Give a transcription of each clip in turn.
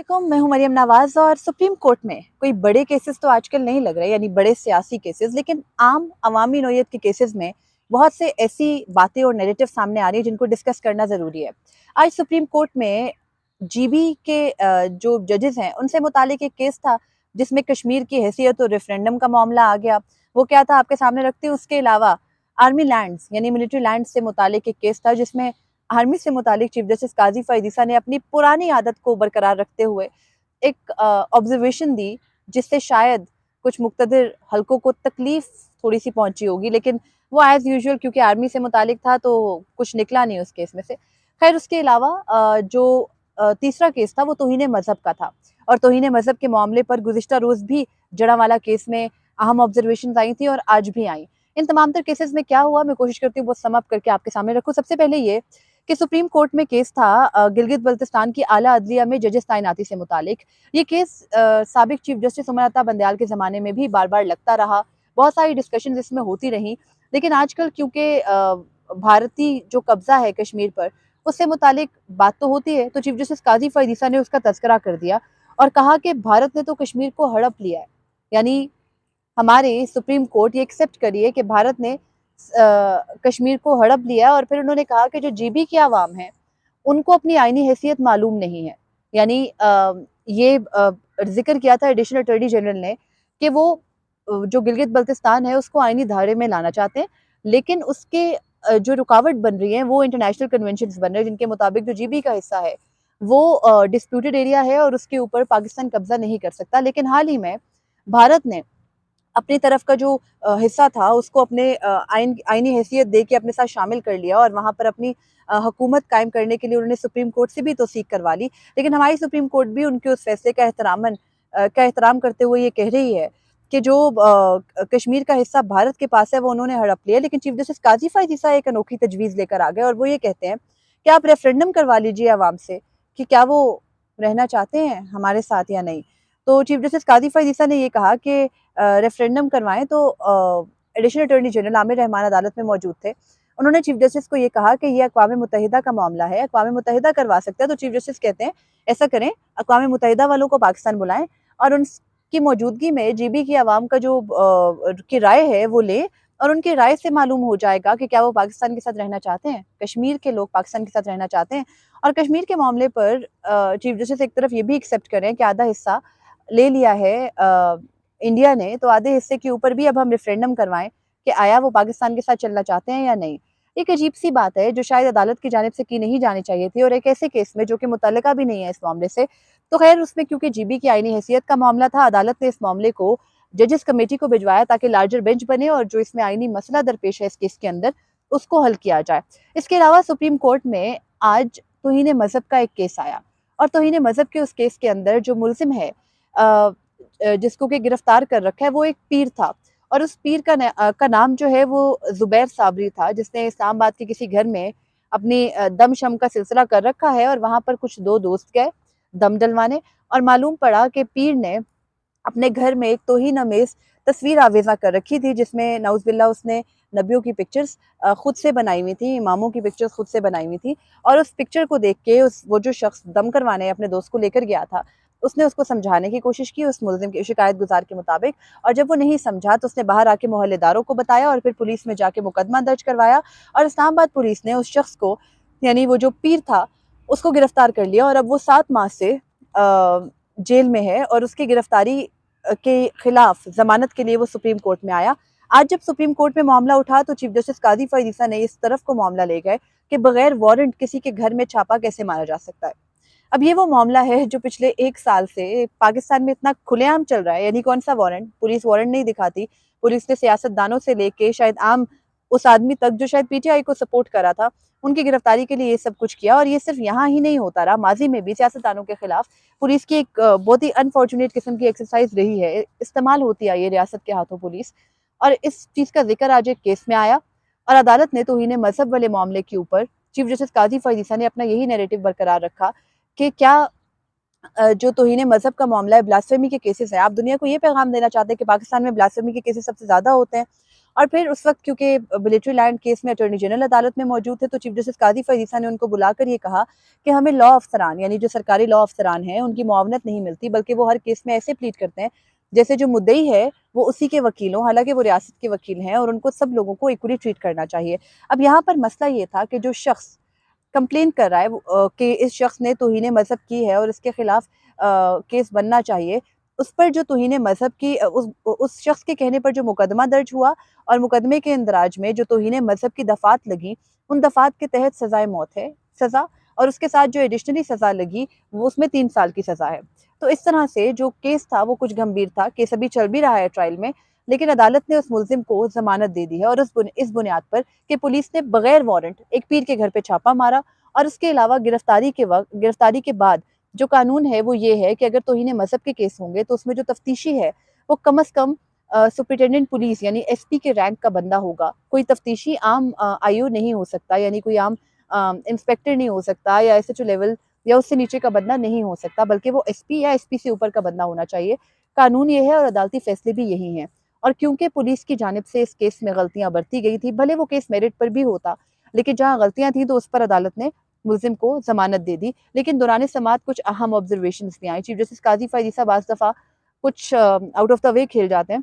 वालेकुम, मैं हूं मरियम नवाज। और सुप्रीम कोर्ट में कोई बड़े केसेस तो आजकल नहीं लग रहे, यानी बड़े सियासी केसेस, लेकिन आम अवामी नौयत के केसेस में बहुत से ऐसी बातें और नैरेटिव सामने आ रही है जिनको डिस्कस करना जरूरी है। आज सुप्रीम कोर्ट में जीबी के जो जजेस हैं उनसे मुतालिक एक केस था जिसमें कश्मीर की हैसियत और रेफरेंडम का मामला आ गया। वो क्या था आपके सामने रखते हैं। उसके अलावा आर्मी लैंड्स यानी मिलिट्री लैंड्स से मुतालिक एक केस था जिसमें आर्मी से मुतालिक चीफ जस्टिस काजी फैयद ईसा ने अपनी पुरानी आदत को बरकरार रखते हुए एक ऑब्जर्वेशन दी, जिससे शायद कुछ मुक्तदिर हलकों को तकलीफ थोड़ी सी पहुंची होगी, लेकिन वो एज यूजुअल क्योंकि आर्मी से मुतालिक था तो कुछ निकला नहीं उस केस में से। खैर, उसके अलावा जो तीसरा केस था वो तौहीन मजहब का था, और तौहीन मजहब के मामले पर गुज़िश्ता रोज भी जड़ावाला केस में अहम ऑब्जर्वेशन आई थी और आज भी आई। इन तमाम तर केसेस में क्या हुआ, मैं कोशिश करती हूँ वो सम अप करके आपके सामने रखूँ। सबसे पहले ये कि सुप्रीम कोर्ट में केस था गिलगित बल्तिस्तान की आला अदलिया में जजेस तैनाती से मुतालिक। ये केस साबिक चीफ जस्टिस उमर अता बंदयाल के ज़माने में भी बार बार लगता रहा, बहुत सारी डिस्कशन इसमें होती रही, लेकिन आजकल क्योंकि भारतीय जो कब्जा है कश्मीर पर उससे मुतालिक बात तो होती है, तो चीफ जस्टिस काजी फैयद ईसा ने उसका तस्करा कर दिया और कहा कि भारत ने तो कश्मीर को हड़प लिया है। यानी हमारे सुप्रीम कोर्ट ये एक्सेप्ट करी है कि भारत ने कश्मीर को हड़प लिया, और फिर उन्होंने कहा कि जो जीबी की आवाम है उनको अपनी आईनी हैसियत मालूम नहीं है। यानी ये जिक्र किया था एडिशनल अटॉर्नी जनरल ने कि वो जो गिलगित बल्तिस्तान है उसको आईनी धारे में लाना चाहते हैं, लेकिन उसके जो रुकावट बन रही है वो इंटरनेशनल कन्वेंशंस बन रहे हैं जिनके मुताबिक जो जीबी का हिस्सा है वो डिस्प्यूटेड एरिया है और उसके ऊपर पाकिस्तान कब्जा नहीं कर सकता। लेकिन हाल ही में भारत ने अपनी तरफ का जो हिस्सा था उसको अपने आईनी हैसियत दे के अपने साथ शामिल कर लिया, और वहां पर अपनी हुकूमत कायम करने के लिए उन्होंने सुप्रीम कोर्ट से भी तौसीक करवा ली। लेकिन हमारी सुप्रीम कोर्ट भी उनके उस फैसले का एहतराम करते हुए ये कह रही है कि जो कश्मीर का हिस्सा भारत के पास है वो उन्होंने हड़प लिया। लेकिन चीफ जस्टिस काजी फैयद ईसा एक अनोखी तजवीज़ लेकर आ गए और वो ये कहते हैं कि आप रेफरेंडम करवा लीजिए आवाम से कि क्या वो रहना चाहते हैं हमारे साथ या नहीं। तो चीफ जस्टिस काजी फैयद ईसा ने ये कहा कि रेफरेंडम करवाएं, तो additional attorney general Aamir Rahman अदालत में मौजूद थे। उन्होंने चीफ जस्टिस को ये कहा कि ये अक़वाम मुत्तहिदा का मामला है, अक़वाम मुत्तहिदा करवा सकता है। तो चीफ जस्टिस कहते हैं ऐसा करें, अक़वाम मुत्तहिदा वालों को पाकिस्तान बुलाएं और उनकी मौजूदगी में जीबी की आवाम का जो की राय है वो लें, और उनकी राय से मालूम हो जाएगा कि क्या वो पाकिस्तान के साथ रहना चाहते हैं, कश्मीर के लोग पाकिस्तान के साथ रहना चाहते हैं। और कश्मीर के मामले पर चीफ जस्टिस एक तरफ ये भी एक्सेप्ट करें कि आधा हिस्सा ले लिया है इंडिया ने, तो आधे हिस्से के ऊपर भी अब हम रेफरेंडम करवाएं कि आया वो पाकिस्तान के साथ चलना चाहते हैं या नहीं। एक अजीब सी बात है जो शायद अदालत की जानिब से की नहीं जानी चाहिए थी, और एक ऐसे केस में जो कि मुतल्लिका भी नहीं है इस मामले से। तो खैर, उसमें क्योंकि जीबी की आईनी हैसियत का मामला था, अदालत ने इस मामले को जजेस कमेटी को भिजवाया ताकि लार्जर बेंच बने और जो इसमें आईनी मसला दरपेश है इस केस के अंदर उसको हल किया जाए। इसके अलावा सुप्रीम कोर्ट में आज तौहीन मजहब का एक केस आया, और तौहीन मजहब के उस केस के अंदर जो मुलजिम है जिसको कि गिरफ्तार कर रखा है वो एक पीर था, और उस पीर का नाम जो है वो जुबैर साबरी था, जिसने इस्लामाबाद के किसी घर में अपनी दम शम का सिलसिला कर रखा है। और वहां पर कुछ दो दोस्त गए दम डलवाने, और मालूम पड़ा कि पीर ने अपने घर में एक तौहीन अमेज तस्वीर आवेजा कर रखी थी, जिसमें नाउज़ुबिल्लाह उसने नबियों की पिक्चर्स खुद से बनाई हुई थी, इमामों की पिक्चर्स खुद से बनाई हुई थी। और उस पिक्चर को देख के वो जो शख्स दम करवाने अपने दोस्त को लेकर गया था उसने उसको समझाने की कोशिश की उस मुलजिम की शिकायत गुजार के मुताबिक, और जब वो नहीं समझा तो उसने बाहर आके मोहल्लेदारों को बताया और फिर पुलिस में जाके मुकदमा दर्ज करवाया, और इस्लामाबाद पुलिस ने उस शख्स को, यानी वो जो पीर था, उसको गिरफ्तार कर लिया, और अब वो 7 माह से जेल में है, और उसकी गिरफ्तारी के खिलाफ जमानत के लिए वो सुप्रीम कोर्ट में आया। आज जब सुप्रीम कोर्ट में मामला उठा तो चीफ जस्टिस काजी फैयद ईसा ने इस तरफ को मामला ले गए कि बगैर वारंट किसी के घर में छापा कैसे मारा जा सकता है। अब ये वो मामला है जो पिछले 1 साल से पाकिस्तान में इतना खुलेआम चल रहा है। यानी कौन सा वारंट, पुलिस वारंट नहीं दिखाती, पुलिस ने सियासतदानों से लेके शायद आम उस आदमी तक जो शायद पीटीआई को सपोर्ट करा था उनकी गिरफ्तारी के लिए ये सब कुछ किया। और ये सिर्फ यहाँ ही नहीं होता रहा, माजी में भी सियासतदानों के खिलाफ पुलिस की एक बहुत ही अनफॉर्चुनेट किस्म की एक्सरसाइज रही है, इस्तेमाल होती आई है रियासत के हाथों पुलिस। और इस चीज का जिक्र आज एक केस में आया, और अदालत ने तौहीन मजहब वाले मामले के ऊपर चीफ जस्टिस काजी फैयद ईसा ने अपना यही नैरेटिव बरकरार रखा कि क्या जो तौहीन मजहब का मामला है, ब्लास्फेमी के केसेस हैं, आप दुनिया को ये पैगाम देना चाहते हैं कि पाकिस्तान में ब्लास्फेमी के केसेस सबसे ज्यादा होते हैं, और फिर उस वक्त क्योंकि मिलिट्री लैंड केस में अटॉर्नी जनरल अदालत में मौजूद थे, तो चीफ जस्टिस काजी फैज़ ईसा ने उनको बुलाकर ये कहा कि हमें लॉ अफसरान यानी जो सरकारी लॉ अफसरान हैं उनकी मुआवनत नहीं मिलती, बल्कि वो हर केस में ऐसे प्लीड करते हैं जैसे जो मुद्दई है वो उसी के वकील हों, हालांकि वो रियासत के वकील हैं, और उनको सब लोगों को इक्वली ट्रीट करना चाहिए। अब यहाँ पर मसला ये था कि जो शख्स कंप्लेन कर रहा है कि इस शख्स ने तौहीन मजहब की है और इसके खिलाफ केस बनना चाहिए, उस पर जो तौहीन मजहब की उस शख्स के कहने पर जो मुकदमा दर्ज हुआ और मुकदमे के इंदराज में जो तौहीन मजहब की दफात लगी, उन दफात के तहत सजाए मौत है सज़ा, और उसके साथ जो एडिशनली सज़ा लगी वो उसमें 3 साल की सज़ा है। तो इस तरह से जो केस था वो कुछ गंभीर था, केस अभी चल भी रहा है ट्रायल में, लेकिन अदालत ने उस मुलजिम को जमानत दे दी है, और इस बुनियाद पर कि पुलिस ने बगैर वारंट एक पीर के घर पे छापा मारा, और इसके अलावा गिरफ्तारी के बाद जो कानून है वो ये है कि अगर तौहीन मजहब के केस होंगे तो उसमें जो तफ्तीशी है वो कम अज कम सुप्रिटेंडेंट पुलिस यानी एसपी के रैंक का बंदा होगा। कोई तफ्तीशी आम आईओ नहीं हो सकता, यानी कोई आम इंस्पेक्टर नहीं हो सकता, या एसएचओ लेवल या उससे नीचे का बंदा नहीं हो सकता, बल्कि वो एसपी या एसपी से ऊपर का बंदा होना चाहिए। कानून ये है और अदालती फैसले भी यही हैं। और क्योंकि पुलिस की जानिब से इस केस में गलतियां बरती गई थी, भले वो केस मेरिट पर भी होता, लेकिन जहां गलतियां थी तो उस पर अदालत ने मुलजिम को जमानत दे दी। लेकिन दौरान समात कुछ अहम ऑब्जर्वेशन भी आई। चीफ जस्टिस काजी फैज़ ईसा बाज़ दफ़ा कुछ आउट ऑफ द वे खेल जाते हैं।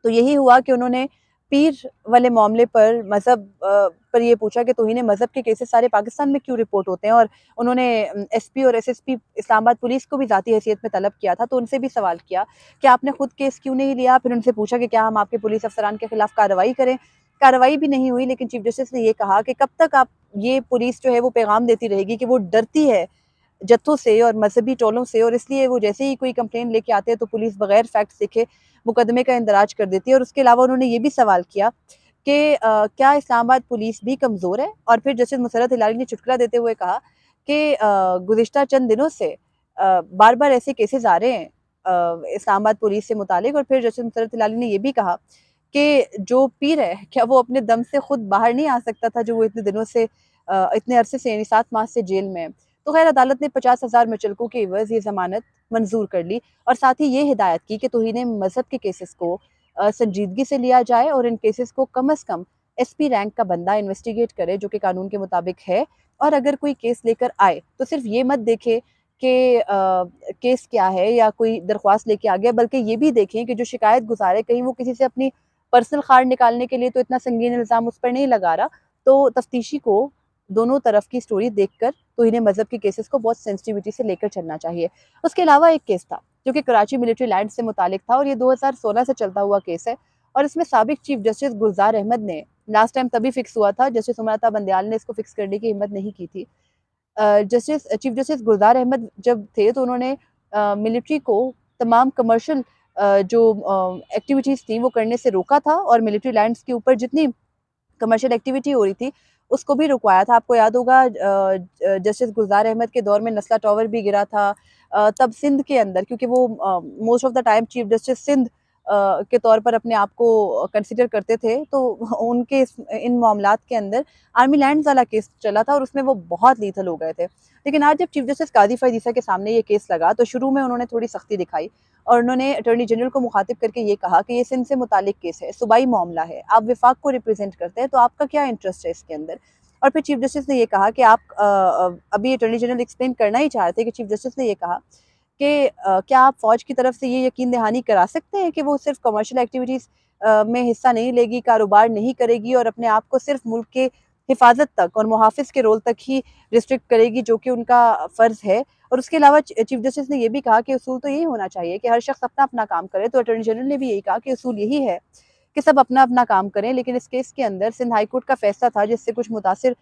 तो यही हुआ कि उन्होंने पीर वाले मामले पर मज़हब पर ये पूछा कि तौहीन मज़हब के केसेस सारे पाकिस्तान में क्यों रिपोर्ट होते हैं, और उन्होंने एसपी और एसएसपी इस्लामाबाद पुलिस को भी ज़ाती हैसियत में तलब किया था, तो उनसे भी सवाल किया कि आपने खुद केस क्यों नहीं लिया। फिर उनसे पूछा कि क्या हम आपके पुलिस अफसरान के खिलाफ कार्रवाई करें। कार्रवाई भी नहीं हुई, लेकिन चीफ जस्टिस ने ये कहा कि कब तक आप ये पुलिस जो है वो पैगाम देती रहेगी कि वो डरती है जत्थों से और मजहबी टोलों से, और इसलिए वो जैसे ही कोई कंप्लेन लेके आते हैं तो पुलिस बगैर फैक्ट्स देखे मुकदमे का इंदराज कर देती है। और उसके अलावा उन्होंने ये भी सवाल किया कि क्या इस्लामाबाद पुलिस भी कमज़ोर है। और फिर जस्टिस मुसर्रत हिलाली ने चुटकुला देते हुए कहा कि गुज़िश्ता चंद दिनों से बार बार ऐसे केसेस आ रहे हैं इस्लामाबाद पुलिस से मुतालिक। और फिर जस्टिस मुसर्रत हिलाली ने यह भी कहा कि जो पीर है क्या वो अपने दम से खुद बाहर नहीं आ सकता था, जो वो इतने दिनों से इतने अरसे से यानी 7 माह से जेल में है। तो खैर अदालत ने 50,000 मुचलकों के एवज ये जमानत मंजूर कर ली, और साथ ही ये हिदायत की कि तौहीन मजहब के केसेस को संजीदगी से लिया जाए और इन केसेस को कम अज कम एसपी रैंक का बंदा इन्वेस्टिगेट करे, जो कि कानून के मुताबिक है। और अगर कोई केस लेकर आए तो सिर्फ ये मत देखे कि केस क्या है या कोई दरख्वास्त लेके आ गया, बल्कि ये भी देखें कि जो शिकायत गुजार है कहीं वो किसी से अपनी पर्सनल खार निकालने के लिए तो इतना संगीन इल्ज़ाम उस पर नहीं लगा रहा। तो तफ्तीशी को दोनों तरफ की स्टोरी देखकर तौहीन मजहब के केसेस को बहुत सेंसिटिविटी से लेकर चलना चाहिए। उसके अलावा एक केस था जो कि कराची मिलिट्री लैंड से मुतालिक था, और ये 2016 से चलता हुआ केस है। और इसमें साबिक चीफ जस्टिस गुलजार अहमद ने लास्ट टाइम तभी फिक्स हुआ था, जस्टिस उमरता बंदयाल ने इसको फिक्स करने की हिम्मत नहीं की थी। चीफ जस्टिस गुलजार अहमद जब थे तो उन्होंने मिलिट्री को तमाम कमर्शियल जो एक्टिविटीज़ थी वो करने से रोका था, और मिलिट्री लैंड्स के ऊपर जितनी कमर्शियल एक्टिविटी हो रही थी उसको भी रुकवाया था। आपको याद होगा जस्टिस गुलजार अहमद के दौर में नस्ला टावर भी गिरा था। तब सिंध के अंदर, क्योंकि वो most of the time chief justice Sindh के तौर पर अपने आप को कंसिडर करते थे, तो उनके इन मामलात के अंदर आर्मी लैंड्स वाला केस चला था और उसमें वो बहुत लीथल हो गए थे। लेकिन आज जब चीफ जस्टिस काजी फैज़ ईसा के सामने ये केस लगा तो शुरू में उन्होंने थोड़ी सख्ती दिखाई, और उन्होंने अटॉर्नी जनरल को मुखातिब करके ये कहा कि ये सिंध से मुतालिक केस है, सूबाई मामला है, आप विफाक को रिप्रेजेंट करते हैं, तो आपका क्या इंटरेस्ट है इसके अंदर। और फिर चीफ जस्टिस ने ये कहा कि आप अभी अटॉर्नी जनरल एक्सप्लेन करना ही चाह रहे थे कि चीफ जस्टिस ने ये कहा कि क्या आप फौज की तरफ से ये यकीन दहानी करा सकते हैं कि वो सिर्फ कमर्शियल एक्टिविटीज़ में हिस्सा नहीं लेगी, कारोबार नहीं करेगी, और अपने आप को सिर्फ मुल्क के हिफाजत तक और मुहाफिज के रोल तक ही रिस्ट्रिक्ट करेगी, जो कि उनका फ़र्ज़ है। और उसके अलावा चीफ जस्टिस ने यह भी कहा कि उसूल तो यही होना चाहिए कि हर शख्स अपना अपना काम करे। तो अटॉर्नी जनरल ने भी यही कहा कि उसूल यही है कि सब अपना अपना काम करें। लेकिन इस केस के अंदर सिंध हाई कोर्ट का फैसला था जिससे कुछ मुतासिर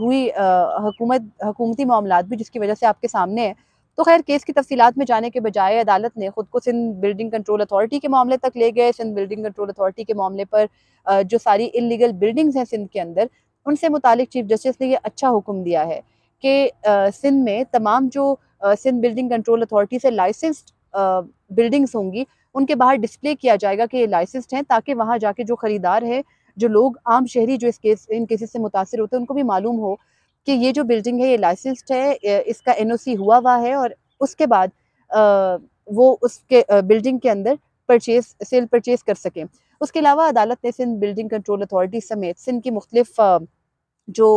हुई हुकूमती मामलात भी, जिसकी वजह से आपके सामने है। तो खैर केस की तफसीलात में जाने के बजाय अदालत ने खुद को सिंध बिल्डिंग कंट्रोल अथॉरिटी के मामले तक ले गए। सिंध बिल्डिंग कंट्रोल अथॉरिटी के मामले पर जो सारी इलीगल बिल्डिंग्स हैं सिंध के अंदर, उनसे मुतालिक चीफ जस्टिस ने ये अच्छा हुक्म दिया है कि सिंध में तमाम जो सिंध बिल्डिंग कंट्रोल अथॉरिटी से लाइसेंस्ड बिल्डिंग्स होंगी उनके बाहर डिस्प्ले किया जाएगा कि ये लाइसेंस्ड हैं, ताकि वहाँ जाके जो खरीदार है, जो लोग आम शहरी जो इन केसेस से मुतासिर होते हैं, उनको भी मालूम हो कि ये जो बिल्डिंग है ये लाइसेंस्ड है, इसका एनओसी हुआ है, और उसके बाद वो उसके बिल्डिंग के अंदर सेल परचेज कर सकें। उसके अलावा अदालत ने सिंध बिल्डिंग कंट्रोल अथॉरिटी समेत सिंध की मुख्तलिफ जो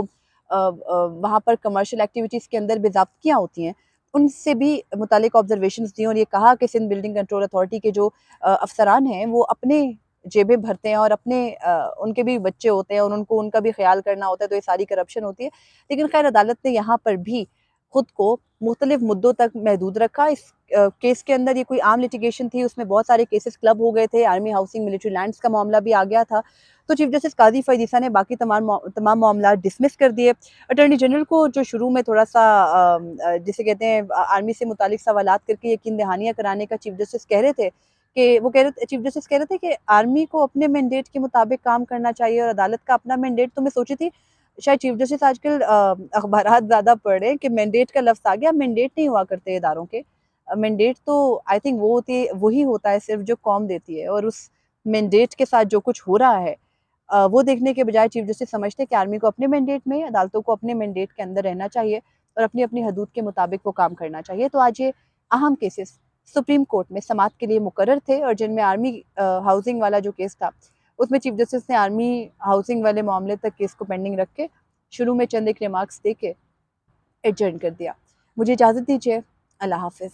वहाँ पर कमर्शियल एक्टिविटीज़ के अंदर बेज़ाब्तियाँ होती हैं, उनसे भी मुतालिक ऑब्जर्वेशंस दी और ये कहा कि सिंध बिल्डिंग कंट्रोल अथॉरिटी के जो अफसरान हैं वो अपने जेबें भरते हैं और अपने उनके भी बच्चे होते हैं और उनको उनका भी ख्याल करना होता है, तो ये सारी करप्शन होती है। लेकिन खैर अदालत ने यहाँ पर भी खुद को मुख्तलिफ मुद्दों तक महदूद रखा। इस केस के अंदर ये कोई आम लिटिगेशन थी, उसमें बहुत सारे केसेस क्लब हो गए थे, आर्मी हाउसिंग मिलिट्री लैंड्स का मामला भी आ गया था। तो चीफ जस्टिस काजी फईद ईसा ने बाकी तमाम मामला डिसमिस कर दिए। अटॉर्नी जनरल को जो शुरू में थोड़ा सा जिसे कहते हैं आर्मी से मुतालिक सवालात करके यकीन दहानियाँ कराने का चीफ जस्टिस कह रहे थे कि चीफ जस्टिस कह रहे थे कि आर्मी को अपने मैंडेट के मुताबिक काम करना चाहिए और अदालत का अपना मैंडेट। तो मैं सोची थी शायद चीफ जस्टिस आजकल अखबारात ज़्यादा पढ़ रहे हैं कि मैंडेट का लफ्ज़ आ गया। मैंडेट नहीं हुआ करते इदारों के। मैंडेट तो आई थिंक वही होता है सिर्फ जो कौम देती है, और उस मैंडेट के साथ जो कुछ हो रहा है वो देखने के बजाय चीफ जस्टिस समझते हैं कि आर्मी को अपने मैंडेट में, अदालतों को अपने मैंडेट के अंदर रहना चाहिए और अपनी अपनी हदूद के मुताबिक वो काम करना चाहिए। तो आज ये अहम केसेस सुप्रीम कोर्ट में समाअत के लिए मुकर्रर थे, और जिनमें आर्मी हाउसिंग वाला जो केस था उसमें चीफ जस्टिस ने आर्मी हाउसिंग वाले मामले तक केस को पेंडिंग रख के शुरू में चंद एक रिमार्क्स दे के एडजर्न कर दिया। मुझे इजाज़त दीजिए। अल्लाह हाफिज़।